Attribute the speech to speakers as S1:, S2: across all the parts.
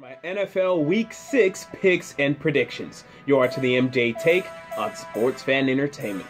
S1: My NFL Week 6 picks and predictions. You are to the MJ Take on Sports Fan Entertainment.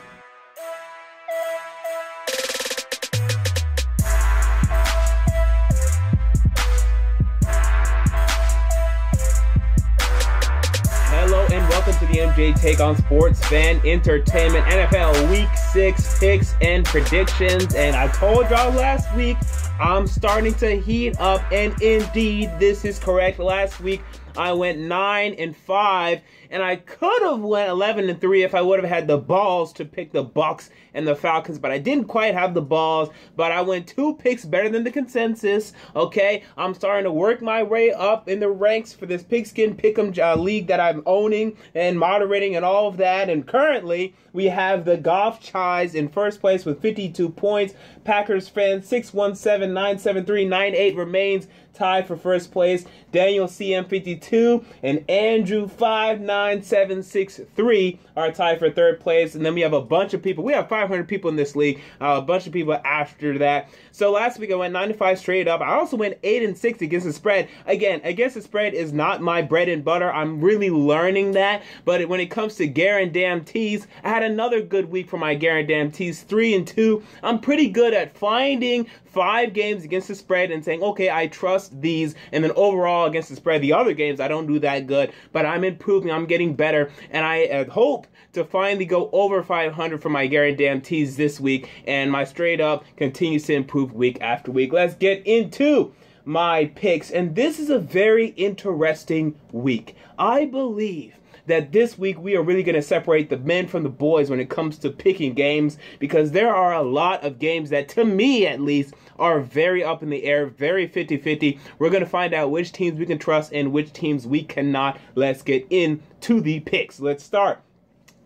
S1: Hello and welcome to the MJ Take on Sports Fan Entertainment. NFL Week 6 picks and predictions. And I told y'all last week, I'm starting to heat up, and indeed, this is correct. Last week, I went 9-5, and I could have went 11-3 if I would have had the balls to pick the Bucs and the Falcons, but I didn't quite have the balls. But I went 2 picks better than the consensus. Okay, I'm starting to work my way up in the ranks for this pigskin pick'em league that I'm owning and moderating and all of that. And currently, we have the Golf Chies in first place with 52 points. Packers fans 617-973-98 remains tied for first place. Daniel CM 52 and Andrew 59763 are tied for third place. And then we have a bunch of people. We have 500 people in this league. A bunch of people after that. So last week I went 9-5 straight up. I also went 8-6 against the spread. Again, against the spread is not my bread and butter. I'm really learning that. But when it comes to guarantees, I had another good week for my guarantees. 3-2. I'm pretty good at finding 5 games against the spread and saying, okay, I trust these. And then overall against the spread, the other games, I don't do that good. But I'm improving. I'm getting better. And I hope to finally go over 500 for my guarantees this week. And my straight up continues to improve week after week. Let's get into my picks. And this is a very interesting week. I believe that this week we are really going to separate the men from the boys when it comes to picking games, because there are a lot of games that, to me at least, are very up in the air, very 50-50. We're going to find out which teams we can trust and which teams we cannot. Let's get into the picks. Let's start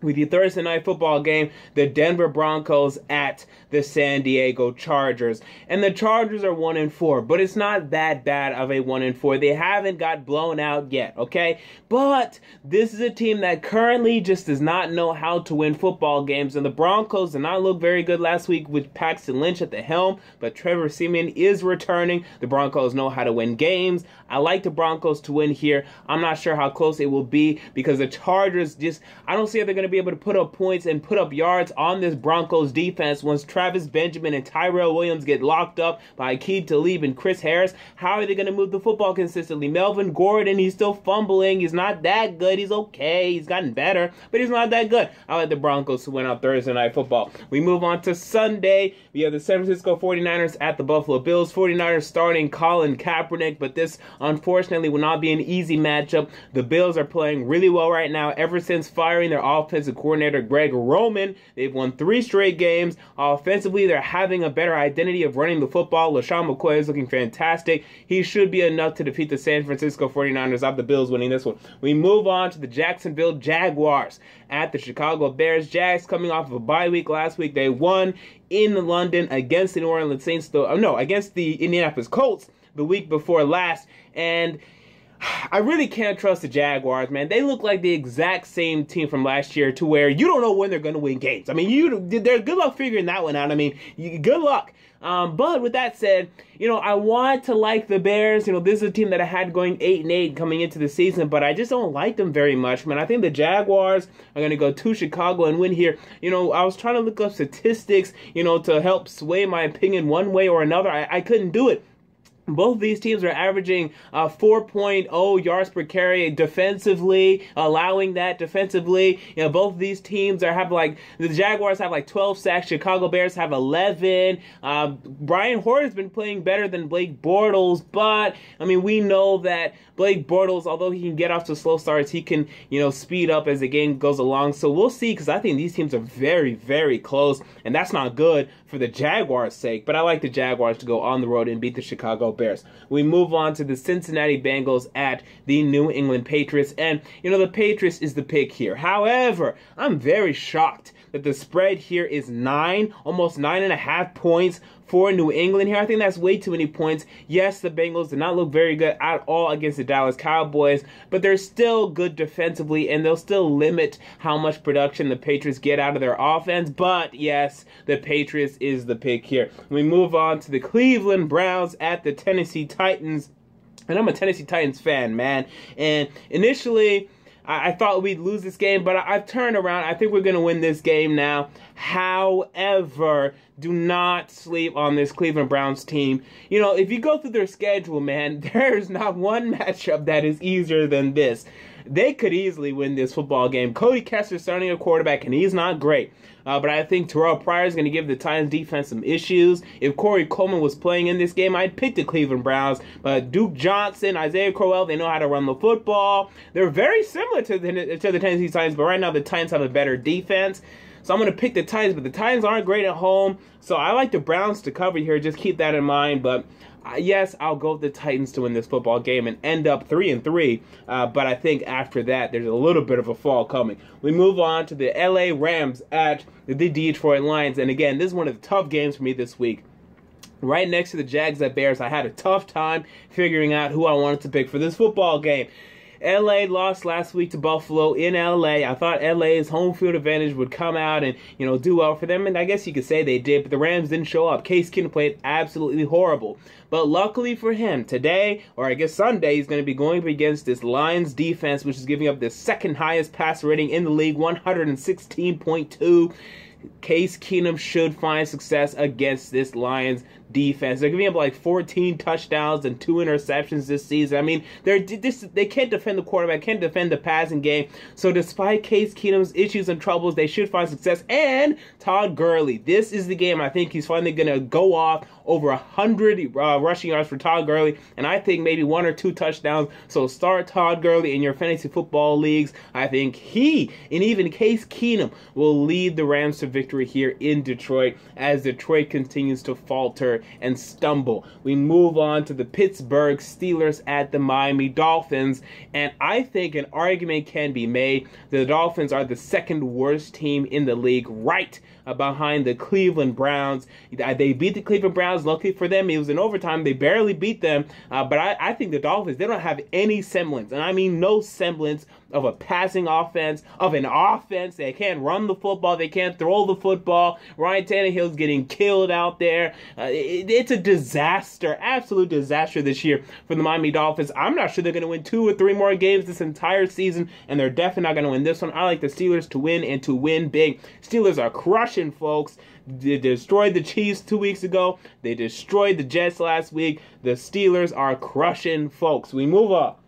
S1: with the Thursday night football game, the Denver Broncos at the San Diego Chargers. And the Chargers are 1-4, but it's not that bad of a 1-4. They haven't got blown out yet, okay? But this is a team that currently just does not know how to win football games. And the Broncos did not look very good last week with Paxton Lynch at the helm, but Trevor Siemian is returning. The Broncos know how to win games. I like the Broncos to win here. I'm not sure how close it will be because the Chargers I don't see if they're going to be able to put up points and put up yards on this Broncos defense once Travis Benjamin and Tyrell Williams get locked up by Aqib Talib and Chris Harris. How are they going to move the football consistently? Melvin Gordon, he's still fumbling. He's not that good. He's okay. He's gotten better, but he's not that good. I like the Broncos to win on Thursday night football. We move on to Sunday. We have the San Francisco 49ers at the Buffalo Bills. 49ers starting Colin Kaepernick, but this unfortunately will not be an easy matchup. The Bills are playing really well right now. Ever since firing their offensive coordinator Greg Roman, they've won 3 straight games. Offensively, they're having a better identity of running the football. LaShawn McCoy is looking fantastic. He should be enough to defeat the San Francisco 49ers. I have the Bills winning this one. We move on to the Jacksonville Jaguars at the Chicago Bears. Jags coming off of a bye week last week. They won in London against the New Orleans Saints, against the Indianapolis Colts the week before last. And I really can't trust the Jaguars, man. They look like the exact same team from last year, to where you don't know when they're going to win games. I mean, they're good luck figuring that one out. I mean, good luck. But with that said, I want to like the Bears. This is a team that I had going 8-8 coming into the season, but I just don't like them very much, man. I think the Jaguars are going to go to Chicago and win here. I was trying to look up statistics, to help sway my opinion one way or another. I couldn't do it. Both these teams are averaging 4.0 yards per carry defensively, allowing that defensively. Both of these teams the Jaguars have 12 sacks. Chicago Bears have 11. Brian Hoyer has been playing better than Blake Bortles, but we know that Blake Bortles, although he can get off to slow starts, he can, speed up as the game goes along. So we'll see, because I think these teams are very, very close, and that's not good for the Jaguars' sake. But I like the Jaguars to go on the road and beat the Chicago Bears. We move on to the Cincinnati Bengals at the New England Patriots. And, the Patriots is the pick here. However, I'm very shocked that the spread here is 9, almost 9.5 points for New England here. I think that's way too many points. Yes, the Bengals did not look very good at all against the Dallas Cowboys, but they're still good defensively, and they'll still limit how much production the Patriots get out of their offense. But yes, the Patriots is the pick here. We move on to the Cleveland Browns at the Tennessee Titans. And I'm a Tennessee Titans fan, man. And initially, I thought we'd lose this game, but I've turned around. I think we're going to win this game now. However, do not sleep on this Cleveland Browns team. You know, if you go through their schedule, man, there's not one matchup that is easier than this. They could easily win this football game. Cody Kessler's starting a quarterback, and he's not great. But I think Terrell Pryor is going to give the Titans defense some issues. If Corey Coleman was playing in this game, I'd pick the Cleveland Browns. But Duke Johnson, Isaiah Crowell, they know how to run the football. They're very similar to the Tennessee Titans, but right now the Titans have a better defense. So I'm going to pick the Titans, but the Titans aren't great at home. So I like the Browns to cover here. Just keep that in mind. But yes, I'll go with the Titans to win this football game and end up 3-3. But I think after that, there's a little bit of a fall coming. We move on to the LA Rams at the Detroit Lions. And again, this is one of the tough games for me this week. Right next to the Jags at Bears, I had a tough time figuring out who I wanted to pick for this football game. LA lost last week to Buffalo in LA. I thought LA's home field advantage would come out and, do well for them. And I guess you could say they did, but the Rams didn't show up. Case Keenum played absolutely horrible. But luckily for him, today, or I guess Sunday, he's going to be going up against this Lions defense, which is giving up the second highest passer rating in the league, 116.2. Case Keenum should find success against this Lions defense. They're giving up like 14 touchdowns and 2 interceptions this season. I mean, they can't defend the quarterback, can't defend the passing game. So despite Case Keenum's issues and troubles, they should find success. And Todd Gurley, this is the game I think he's finally going to go off over 100 rushing yards for Todd Gurley, and I think maybe 1 or 2 touchdowns. So start Todd Gurley in your fantasy football leagues. I think he, and even Case Keenum, will lead the Rams to victory here in Detroit as Detroit continues to falter and stumble. We move on to the Pittsburgh Steelers at the Miami Dolphins, and I think an argument can be made that the Dolphins are the second worst team in the league, right behind the Cleveland Browns. They beat the Cleveland Browns. Luckily for them, it was in overtime. They barely beat them. But I think the Dolphins, they don't have any semblance, and I mean no semblance of a passing offense, of an offense. They can't run the football. They can't throw the football. Ryan Tannehill's getting killed out there. It's a disaster, absolute disaster this year for the Miami Dolphins. I'm not sure they're going to win 2 or 3 more games this entire season, and they're definitely not going to win this one. I like the Steelers to win and to win big. Steelers are crushing, folks. They destroyed the Chiefs 2 weeks ago. They destroyed the Jets last week. The Steelers are crushing, folks. We move up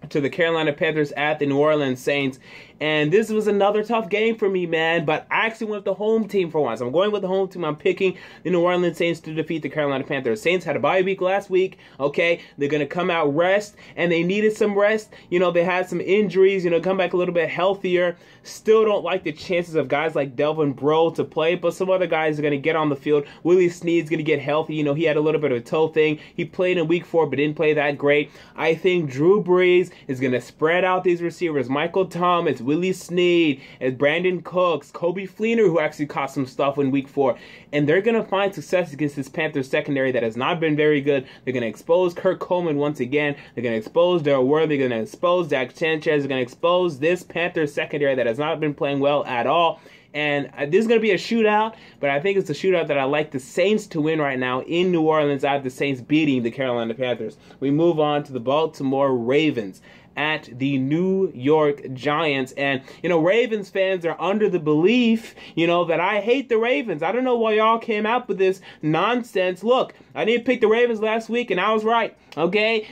S1: to the Carolina Panthers at the New Orleans Saints. And this was another tough game for me, man. But I actually went with the home team for once. I'm going with the home team. I'm picking the New Orleans Saints to defeat the Carolina Panthers. Saints had a bye week last week. Okay, they're going to come out rest, and they needed some rest. They had some injuries, come back a little bit healthier. Still don't like the chances of guys like Delvin Breaux to play, but some other guys are going to get on the field. Willie Snead's going to get healthy. He had a little bit of a toe thing. He played in week 4, but didn't play that great. I think Drew Brees is going to spread out these receivers. Michael Thomas, Willie Snead, and Brandon Cooks, Kobe Fleener, who actually caught some stuff in week 4. And they're going to find success against this Panthers secondary that has not been very good. They're going to expose Kirk Coleman once again. They're going to expose Darrell Worthy. They're going to expose Dak Sanchez. They're going to expose this Panthers secondary that has not been playing well at all. And this is going to be a shootout, but I think it's a shootout that I like the Saints to win right now in New Orleans. I have the Saints beating the Carolina Panthers. We move on to the Baltimore Ravens at the New York Giants. And, Ravens fans are under the belief, that I hate the Ravens. I don't know why y'all came out with this nonsense. Look, I didn't pick the Ravens last week, and I was right. Okay?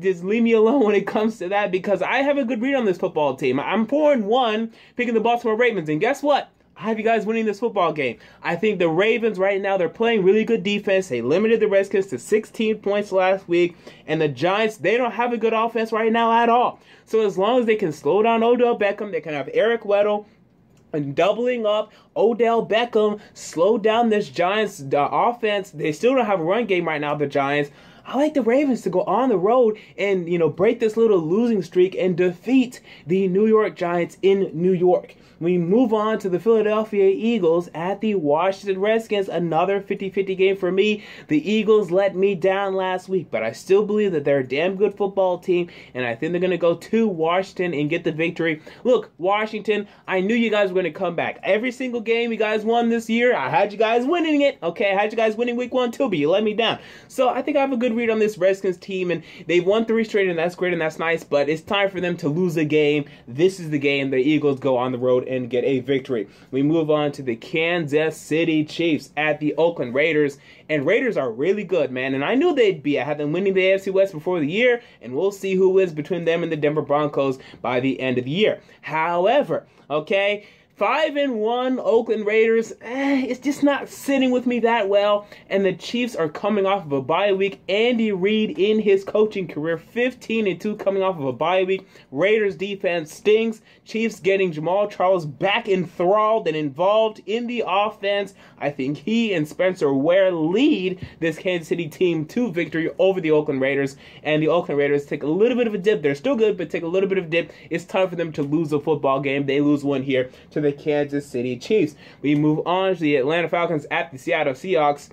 S1: Just leave me alone when it comes to that, because I have a good read on this football team. I'm 4-1 picking the Baltimore Ravens, and guess what? I have you guys winning this football game. I think the Ravens right now, they're playing really good defense. They limited the Redskins to 16 points last week. And the Giants, they don't have a good offense right now at all. So as long as they can slow down Odell Beckham, they can have Eric Weddle and doubling up Odell Beckham, slow down this Giants offense. They still don't have a run game right now, the Giants. I like the Ravens to go on the road and, break this little losing streak and defeat the New York Giants in New York. We move on to the Philadelphia Eagles at the Washington Redskins. Another 50-50 game for me. The Eagles let me down last week, but I still believe that they're a damn good football team, and I think they're going to go to Washington and get the victory. Look, Washington, I knew you guys were going to come back. Every single game you guys won this year, I had you guys winning it. Okay, I had you guys winning week 1 too, but you let me down. So I think I have a good read on this Redskins team, and they've won 3 straight, and that's great and that's nice, but it's time for them to lose a game. This is the game the Eagles go on the road and get a victory. We move on to the Kansas City Chiefs at the Oakland Raiders, and Raiders are really good, man, and I knew they'd be. I had them winning the AFC West before the year, and we'll see who wins between them and the Denver Broncos by the end of the year. However, okay, 5-1 Oakland Raiders, it's just not sitting with me that well. And the Chiefs are coming off of a bye week. Andy Reid in his coaching career, 15-2 coming off of a bye week. Raiders defense stinks. Chiefs getting Jamal Charles back enthralled and involved in the offense. I think he and Spencer Ware lead this Kansas City team to victory over the Oakland Raiders. And the Oakland Raiders take a little bit of a dip. They're still good, but take a little bit of a dip. It's time for them to lose a football game. They lose one here to the Kansas City Chiefs. We move on to the Atlanta Falcons at the Seattle Seahawks.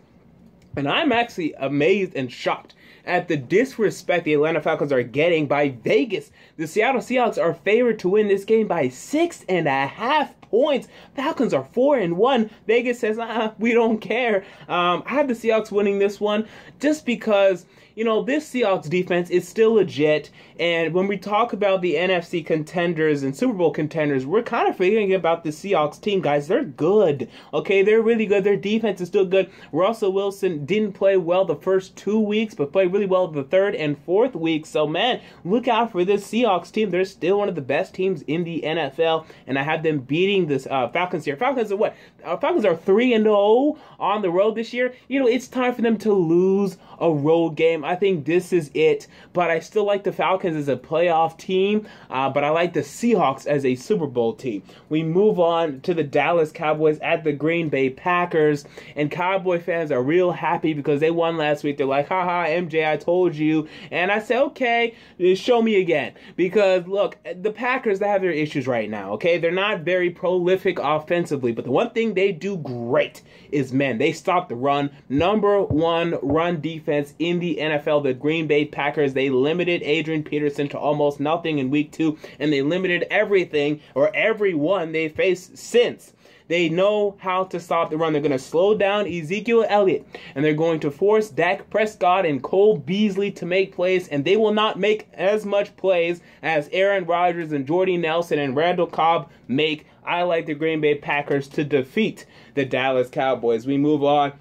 S1: And I'm actually amazed and shocked at the disrespect the Atlanta Falcons are getting by Vegas. The Seattle Seahawks are favored to win this game by 6.5 points. Falcons are 4-1. Vegas says, we don't care. I have the Seahawks winning this one just because, you know, this Seahawks defense is still legit. And when we talk about the NFC contenders and Super Bowl contenders, we're kind of forgetting about the Seahawks team, guys. They're good. Okay, they're really good. Their defense is still good. Russell Wilson didn't play well the first 2 weeks, but played really well the third and fourth week. So, man, look out for this Seahawks team. They're still one of the best teams in the NFL, and I have them beating this Falcons here. Falcons are what? Falcons are 3-0 on the road this year. You know, it's time for them to lose a road game. I think this is it, but I still like the Falcons as a playoff team, but I like the Seahawks as a Super Bowl team. We move on to the Dallas Cowboys at the Green Bay Packers, and Cowboy fans are real happy because they won last week. They're like, haha, MJ, I told you. And I said, okay, show me again. Because, look, the Packers, they have their issues right now, okay? They're not very prolific offensively, but the one thing they do great is, man, they stop the run. #1 run defense in the NFL, the Green Bay Packers. They limited Adrian Peterson to almost nothing in week 2, and they limited everything or everyone they faced since. They know how to stop the run. They're going to slow down Ezekiel Elliott, and they're going to force Dak Prescott and Cole Beasley to make plays, and they will not make as much plays as Aaron Rodgers and Jordy Nelson and Randall Cobb make. I like the Green Bay Packers to defeat the Dallas Cowboys. We move on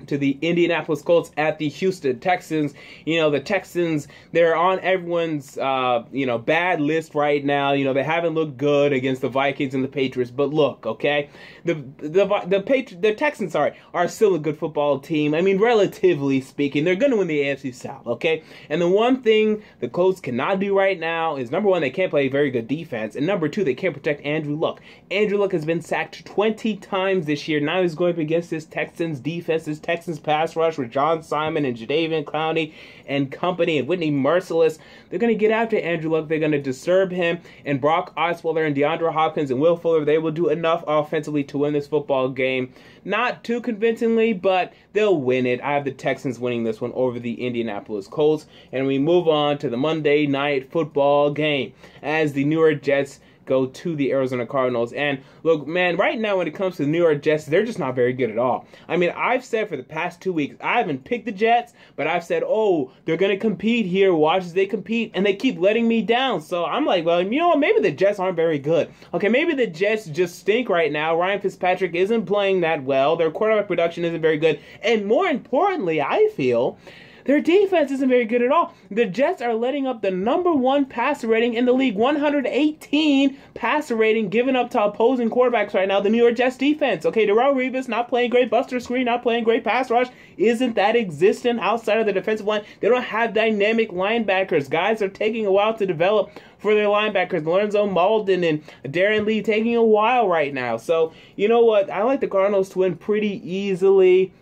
S1: to the Indianapolis Colts at the Houston Texans. You know, the Texans, they're on everyone's, bad list right now. You know, they haven't looked good against the Vikings and the Patriots. But look, okay, the Texans, are still a good football team. I mean, relatively speaking, they're going to win the AFC South, okay? And the one thing the Colts cannot do right now is, number one, they can't play very good defense. And number two, they can't protect Andrew Luck. Andrew Luck has been sacked 20 times this year. Now he's going up against this Texans defense, this Texans pass rush with John Simon and Jadeveon Clowney and company and Whitney Merciless. They're going to get after Andrew Luck. They're going to disturb him. And Brock Osweiler and DeAndre Hopkins and Will Fuller, they will do enough offensively to win this football game. Not too convincingly, but they'll win it. I have the Texans winning this one over the Indianapolis Colts. And we move on to the Monday Night Football game as the New York Jets go to the Arizona Cardinals. And look, man, right now when it comes to the New York Jets, they're just not very good at all. I mean, I've said for the past 2 weeks, I haven't picked the Jets, but I've said, oh, they're going to compete here. Watch as they compete. And they keep letting me down. So I'm like, well, you know what? Maybe the Jets aren't very good. Okay, maybe the Jets just stink right now. Ryan Fitzpatrick isn't playing that well. Their quarterback production isn't very good. And more importantly, I feel their defense isn't very good at all. The Jets are letting up the #1 passer rating in the league, 118 passer rating given up to opposing quarterbacks right now. The New York Jets defense. Okay, Darrelle Revis not playing great, Buster Screen not playing great, pass rush isn't that existent outside of the defensive line. They don't have dynamic linebackers. Guys are taking a while to develop for their linebackers. Lorenzo Malden and Darren Lee taking a while right now. So, you know what? I like the Cardinals to win pretty easily,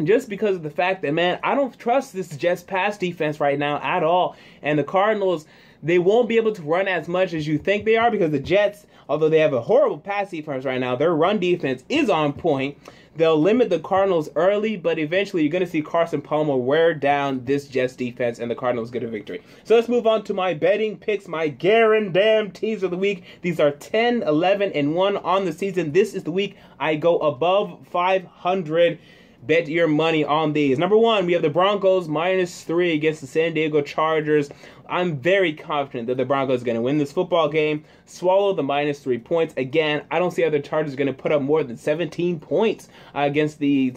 S1: just because of the fact that, man, I don't trust this Jets pass defense right now at all. And the Cardinals, they won't be able to run as much as you think they are, because the Jets, although they have a horrible pass defense right now, their run defense is on point. They'll limit the Cardinals early, but eventually you're going to see Carson Palmer wear down this Jets defense, and the Cardinals get a victory. So let's move on to my betting picks, my guarantees of the week. These are 10, 11, and 1 on the season. This is the week I go above 500. bet your money on these. Number one, we have the Broncos -3 against the San Diego Chargers. I'm very confident that the Broncos are going to win this football game, swallow the -3 points. Again, I don't see how the Chargers are going to put up more than 17 points against the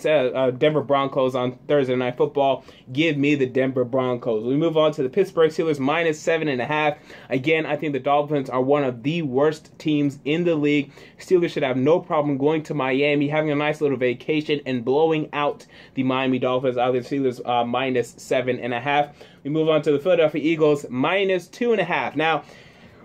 S1: Denver Broncos on Thursday Night Football. Give me the Denver Broncos. We move on to the Pittsburgh Steelers -7.5. Again, I think the Dolphins are one of the worst teams in the league. Steelers should have no problem going to Miami, having a nice little vacation, and blowing out the Miami Dolphins. Out of the Steelers -7.5. We move on to the Philadelphia Eagles -2.5. Now,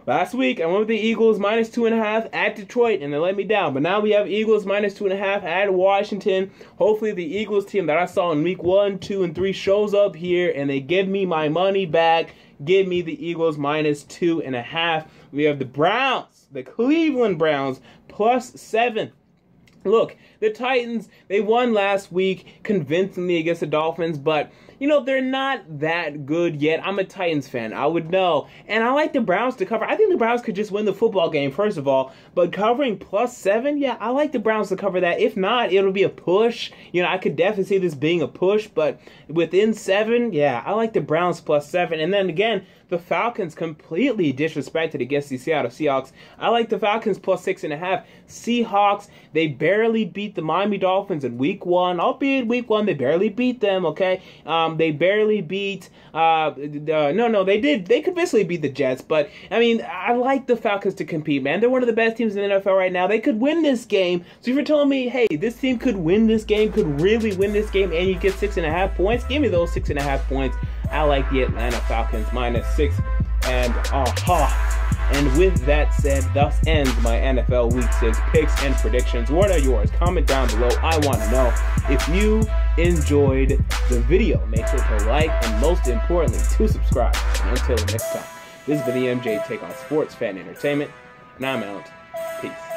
S1: last week I went with the Eagles -2.5 at Detroit, and they let me down. But now we have Eagles -2.5 at Washington. Hopefully the Eagles team that I saw in week 1, 2, and 3 shows up here, and they give me my money back. Give me the Eagles -2.5. We have the Browns, the Cleveland Browns, +7. Look, the Titans, they won last week convincingly against the Dolphins, but, you know, they're not that good yet. I'm a Titans fan, I would know. And I like the Browns to cover. I think the Browns could just win the football game, first of all. But covering +7, yeah, I like the Browns to cover that. If not, it'll be a push. You know, I could definitely see this being a push, but within 7, yeah, I like the Browns +7. And then again, the Falcons completely disrespected against the Seattle Seahawks. I like the Falcons +6.5. Seahawks, they barely beat the Miami Dolphins in week 1. Albeit week 1, they barely beat them, okay? They barely beat, no, they did. They could basically beat the Jets, but, I mean, I like the Falcons to compete, man. They're one of the best teams in the NFL right now. They could win this game. So if you're telling me, hey, this team could win this game, could really win this game, and you get 6.5 points, give me those 6.5 points. I like the Atlanta Falcons -6. And with that said, thus ends my NFL Week 6 picks and predictions. What are yours? Comment down below. I want to know. If you enjoyed the video, make sure to like and most importantly to subscribe. And until next time, this has been the MJ Take on Sports Fan Entertainment, and I'm out. Peace.